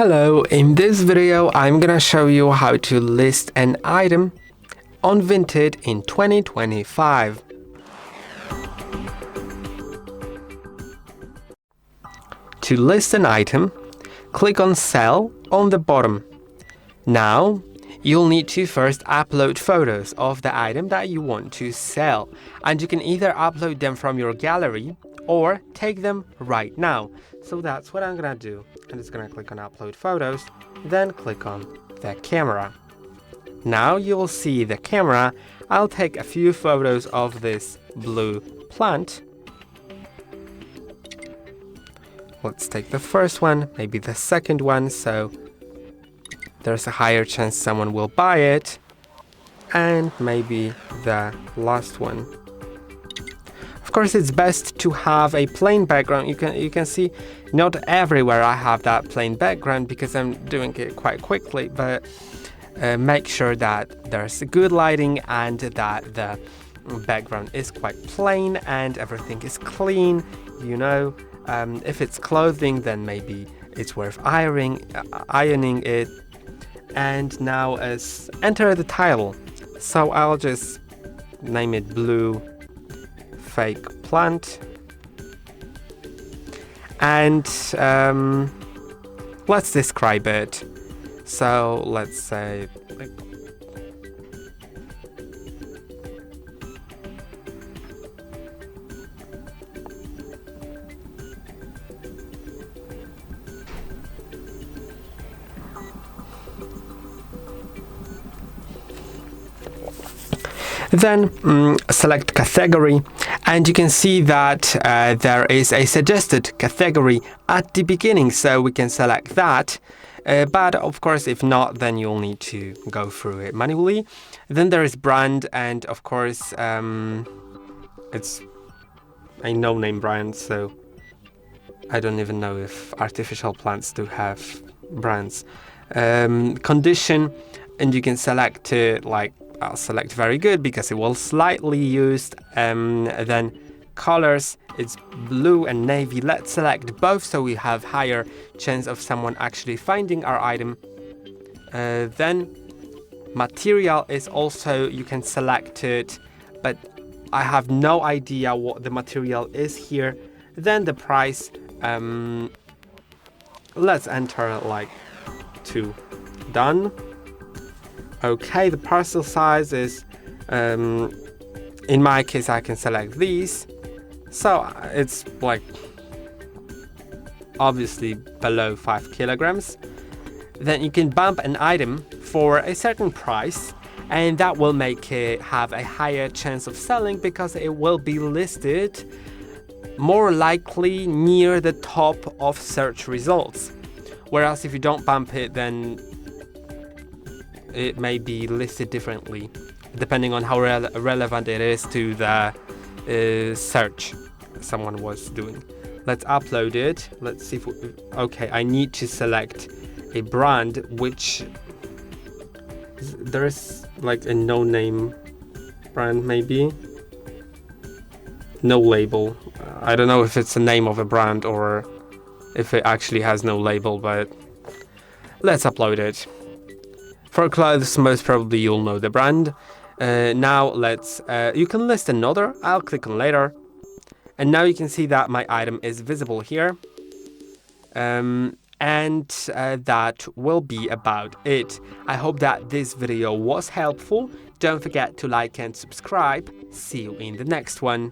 Hello, in this video I'm gonna show you how to list an item on Vinted in 2025. To list an item, click on Sell on the bottom. Now, you'll need to first upload photos of the item that you want to sell, and you can either upload them from your gallery or take them right now. So that's what I'm gonna do. I'm just gonna click on Upload Photos, then click on the camera. Now you'll see the camera. I'll take a few photos of this blue plant. Let's take the first one, maybe the second one, so there's a higher chance someone will buy it, and maybe the last one. Of course, it's best to have a plain background. You can see not everywhere I have that plain background because I'm doing it quite quickly, but make sure that there's good lighting and that the background is quite plain and everything is clean. If it's clothing, then maybe it's worth ironing it. And now enter the title. So I'll just name it Blue Fake Plant, and let's describe it. So let's say then select category, and you can see that there is a suggested category at the beginning, so we can select that. But of course, if not, then you'll need to go through it manually. Then there is brand, and of course, it's a no-name brand, so I don't even know if artificial plants do have brands. Condition, and you can select it like I'll select very good because it will slightly used. Then colors, it's blue and navy. Let's select both so we have higher chance of someone actually finding our item. Then material is also, you can select it, but I have no idea what the material is here. Then the price, let's enter like 2. Done. Okay, the parcel size is, in my case, I can select these. So it's like obviously below 5 kilograms. Then you can bump an item for a certain price, and that will make it have a higher chance of selling because it will be listed more likely near the top of search results. Whereas if you don't bump it, then it may be listed differently depending on how relevant it is to the search someone was doing. Let's upload it. Let's see if okay, I need to select a brand, which there is like a no-name brand, maybe no label. I don't know if it's the name of a brand or if it actually has no label, but let's upload it. For clothes, most probably you'll know the brand. Now you can list another. I'll click on later. And now you can see that my item is visible here. And that will be about it. I hope that this video was helpful. Don't forget to like and subscribe. See you in the next one.